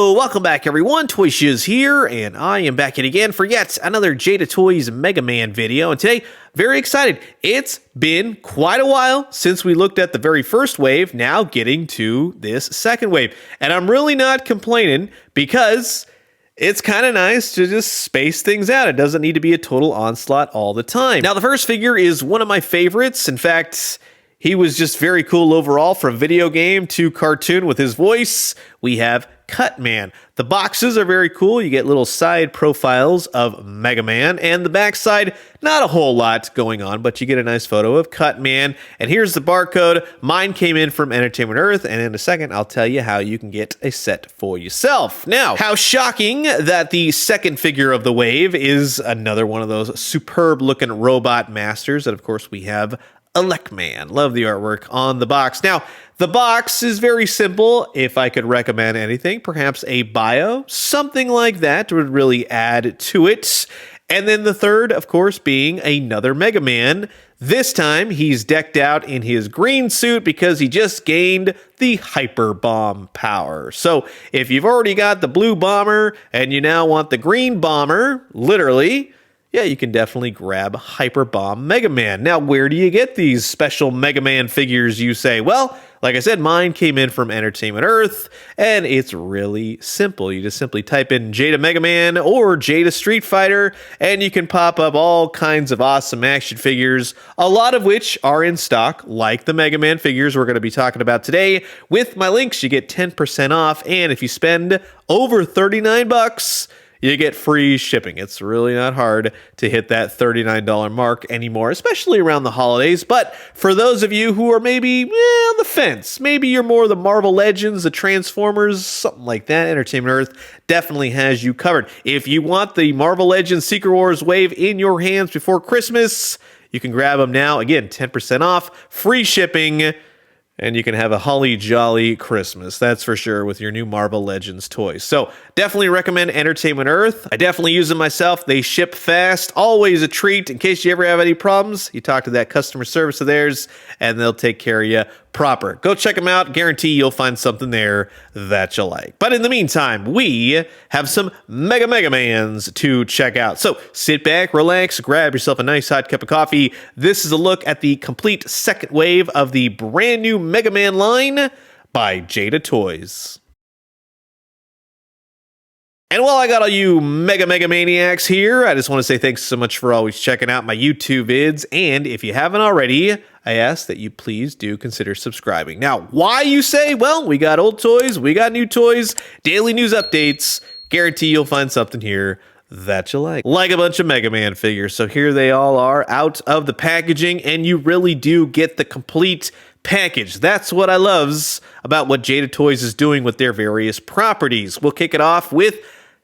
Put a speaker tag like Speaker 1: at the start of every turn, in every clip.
Speaker 1: Yo, welcome back everyone, Toy Shiz here, and I am back again for yet another Jada Toys Megaman video, and today, very excited. It's been quite a while since we looked at the very first wave, now getting to this second wave, and I'm really not complaining because it's kind of nice to just space things out. It doesn't need to be a total onslaught all the time. Now, the first figure is one of my favorites. In fact, he was just very cool overall, from video game to cartoon with his voice. We have Cutman. The boxes are very cool. You get little side profiles of Mega Man, and the backside, not a whole lot going on, but you get a nice photo of Cutman. And here's the barcode. Mine came in from Entertainment Earth, and in a second, I'll tell you how you can get a set for yourself. Now, how shocking that the second figure of the wave is another one of those superb looking robot masters that, of course, we have Elecman. Love the artwork on the box. Now, the box is very simple. If I could recommend anything, perhaps a bio, something like that would really add to it. And then the third, of course, being another Mega Man. This time, he's decked out in his green suit because he just gained the Hyper Bomb power. So if you've already got the blue bomber and you now want the green bomber, literally, yeah, you can definitely grab Hyper Bomb Mega Man. Now, where do you get these special Mega Man figures, you say? Well, like I said, mine came in from Entertainment Earth, and it's really simple. You just simply type in Jada Mega Man or Jada Street Fighter, and you can pop up all kinds of awesome action figures, a lot of which are in stock, like the Mega Man figures we're going to be talking about today. With my links, you get 10% off, and if you spend over $39, you get free shipping. It's really not hard to hit that $39 mark anymore, especially around the holidays. But for those of you who are maybe on the fence, maybe you're more the Marvel Legends, the Transformers, something like that, Entertainment Earth definitely has you covered. If you want the Marvel Legends Secret Wars wave in your hands before Christmas, you can grab them now. Again, 10% off, free shipping, and you can have a holly jolly Christmas, that's for sure, with your new Marvel Legends toys. So definitely recommend Entertainment Earth. I definitely use them myself. They ship fast, always a treat. In case you ever have any problems, you talk to that customer service of theirs, and they'll take care of you proper. Go check them out. Guarantee you'll find something there that you like. But in the meantime, we have some Mega Mans to check out. So sit back, relax, grab yourself a nice hot cup of coffee. This is a look at the complete second wave of the brand new Mega Man line by Jada Toys. And while I got all you Mega Maniacs here, I just want to say thanks so much for always checking out my YouTube vids. And if you haven't already, I ask that you please do consider subscribing. Now, why, you say? Well, we got old toys, we got new toys, daily news updates. Guarantee you'll find something here that you like a bunch of Mega Man figures. So here they all are out of the packaging, and you really do get the complete package. That's what I loves about what Jada Toys is doing with their various properties. We'll kick it off with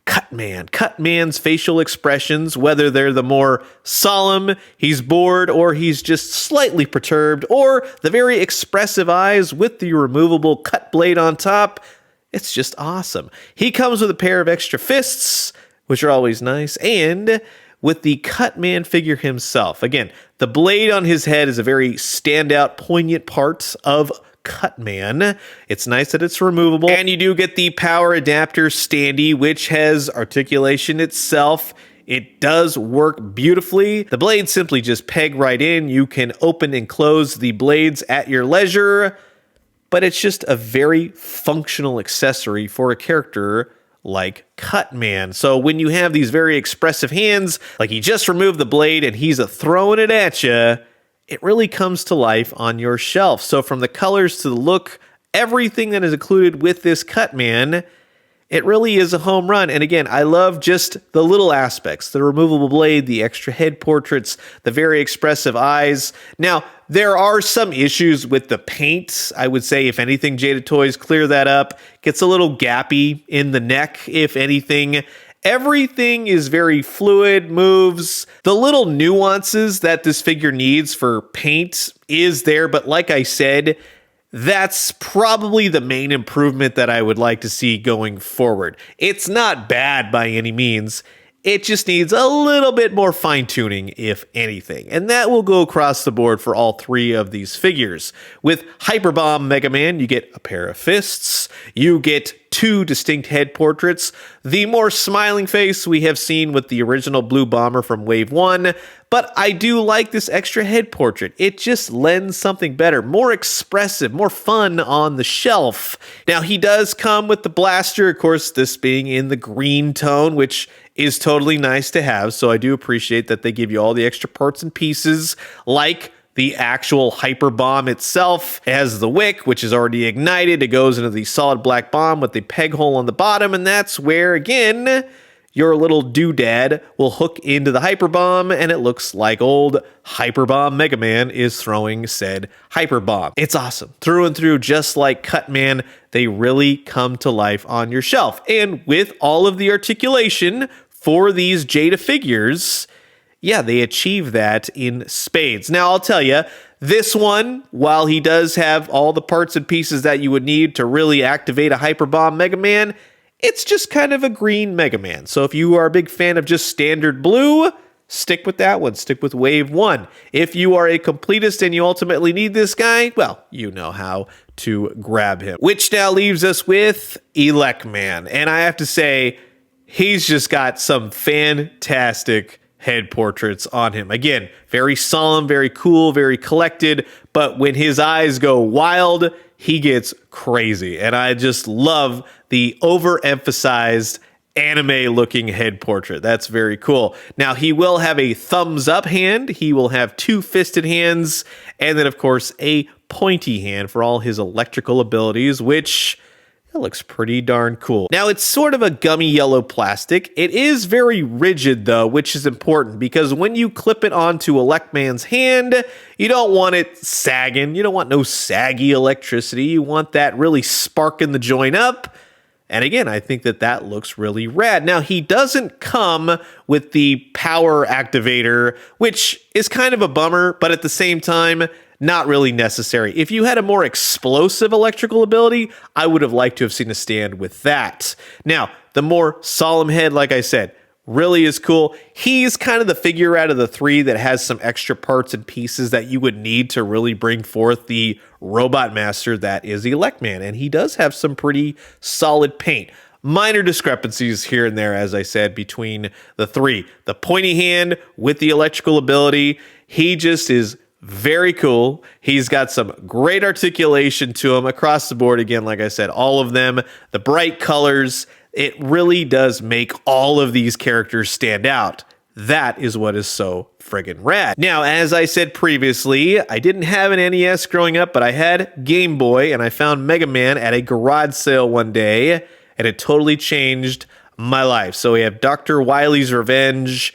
Speaker 1: Cutman. Cutman's facial expressions, whether they're the more solemn, he's bored, or he's just slightly perturbed, or the very expressive eyes with the removable cut blade on top, it's just awesome. He comes with a pair of extra fists, which are always nice, and with the Cutman figure himself. Again, the blade on his head is a very standout, poignant part of Cutman. It's nice that it's removable, and you do get the power adapter standee, which has articulation itself. It does work beautifully. The blades simply just peg right in. You can open and close the blades at your leisure, but it's just a very functional accessory for a character like Cutman. So when you have these very expressive hands, like he just removed the blade and he's throwing it at you, it really comes to life on your shelf. So from the colors to the look, everything that is included with this Cutman, it really is a home run. And again, I love just the little aspects, the removable blade, the extra head portraits, the very expressive eyes. Now, there are some issues with the paint. I would say, if anything, Jada Toys clear that up. Gets a little gappy in the neck, if anything. Everything is very fluid, moves. The little nuances that this figure needs for paint is there, but like I said, that's probably the main improvement that I would like to see going forward. It's not bad by any means. It just needs a little bit more fine-tuning, if anything. And that will go across the board for all three of these figures. With Hyperbomb Mega Man, you get a pair of fists. You get two distinct head portraits. The more smiling face we have seen with the original Blue Bomber from Wave 1. But I do like this extra head portrait. It just lends something better, more expressive, more fun on the shelf. Now, he does come with the blaster, of course, this being in the green tone, which is totally nice to have. So I do appreciate that they give you all the extra parts and pieces, like the actual hyper bomb itself. It has the wick, which is already ignited. It goes into the solid black bomb with the peg hole on the bottom, and that's where, again, your little doodad will hook into the hyper bomb, and it looks like old Hyperbomb Mega Man is throwing said hyper bomb. It's awesome. Through and through, just like Cutman, they really come to life on your shelf. And with all of the articulation for these Jada figures, yeah, they achieve that in spades. Now, I'll tell you, this one, while he does have all the parts and pieces that you would need to really activate a Hyperbomb Mega Man, it's just kind of a green Mega Man. So if you are a big fan of just standard blue, stick with that one. Stick with Wave 1. If you are a completist and you ultimately need this guy, well, you know how to grab him. Which now leaves us with Elecman. And I have to say, he's just got some fantastic head portraits on him. Again, very solemn, very cool, very collected, but when his eyes go wild, he gets crazy. And I just love the overemphasized anime-looking head portrait. That's very cool. Now, he will have a thumbs-up hand, he will have two fisted hands, and then, of course, a pointy hand for all his electrical abilities, which that looks pretty darn cool. Now, it's sort of a gummy yellow plastic. It is very rigid, though, which is important because when you clip it onto Elecman's hand, you don't want it sagging. You don't want no saggy electricity. You want that really sparking the joint up. And again, I think that that looks really rad. Now, he doesn't come with the power activator, which is kind of a bummer, but at the same time, not really necessary. If you had a more explosive electrical ability, I would have liked to have seen a stand with that. Now, the more solemn head, like I said, really is cool. He's kind of the figure out of the three that has some extra parts and pieces that you would need to really bring forth the robot master that is Elecman. And he does have some pretty solid paint. Minor discrepancies here and there, as I said, between the three. The pointy hand with the electrical ability, he just is very cool. He's got some great articulation to him across the board. Again, like I said, all of them, the bright colors, it really does make all of these characters stand out. That is what is so friggin' rad. Now, as I said previously, I didn't have an NES growing up, but I had Game Boy, and I found Mega Man at a garage sale one day, and it totally changed my life. So we have Dr. Wily's Revenge.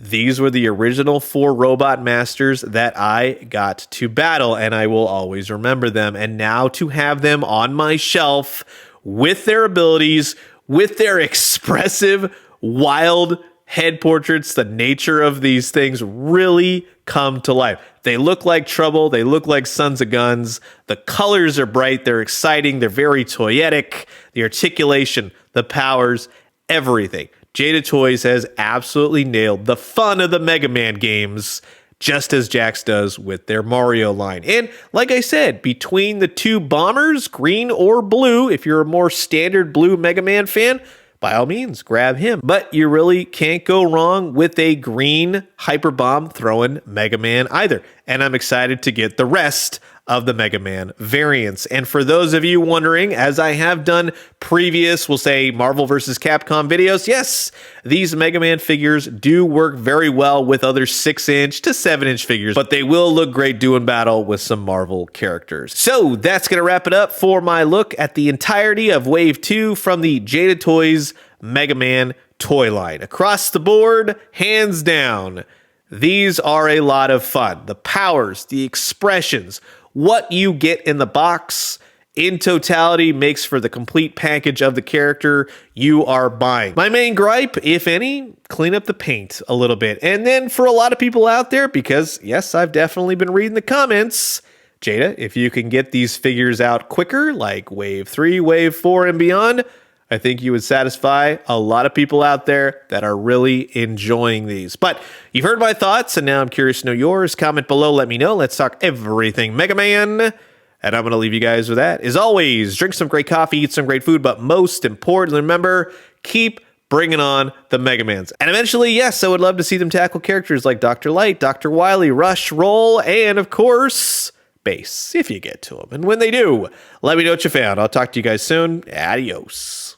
Speaker 1: These were the original 4 Robot Masters that I got to battle, and I will always remember them. And now to have them on my shelf with their abilities, with their expressive, wild head portraits, the nature of these things really come to life. They look like trouble. They look like sons of guns. The colors are bright. They're exciting. They're very toyetic. The articulation, the powers, everything. Jada Toys has absolutely nailed the fun of the Mega Man games, just as Jax does with their Mario line. And like I said, between the two bombers, green or blue, if you're a more standard blue Mega Man fan, by all means, grab him. But you really can't go wrong with a green hyper bomb throwing Mega Man either. And I'm excited to get the rest of the Mega Man variants. And for those of you wondering, as I have done previous, we'll say Marvel vs. Capcom videos, yes, these Mega Man figures do work very well with other 6-inch to 7-inch figures, but they will look great doing battle with some Marvel characters. So that's going to wrap it up for my look at the entirety of Wave 2 from the Jada Toys Mega Man toy line. Across the board, hands down, these are a lot of fun. The powers, the expressions, what you get in the box in totality makes for the complete package of the character you are buying. My main gripe, if any, clean up the paint a little bit. And then for a lot of people out there, because yes, I've definitely been reading the comments, Jada, if you can get these figures out quicker, like Wave 3, Wave 4, and beyond, I think you would satisfy a lot of people out there that are really enjoying these. But you've heard my thoughts, and now I'm curious to know yours. Comment below, let me know. Let's talk everything Mega Man. And I'm going to leave you guys with that. As always, drink some great coffee, eat some great food, but most importantly, remember, keep bringing on the Mega Mans. And eventually, yes, I would love to see them tackle characters like Dr. Light, Dr. Wily, Rush, Roll, and of course, Bass, if you get to them. And when they do, let me know what you found. I'll talk to you guys soon. Adios.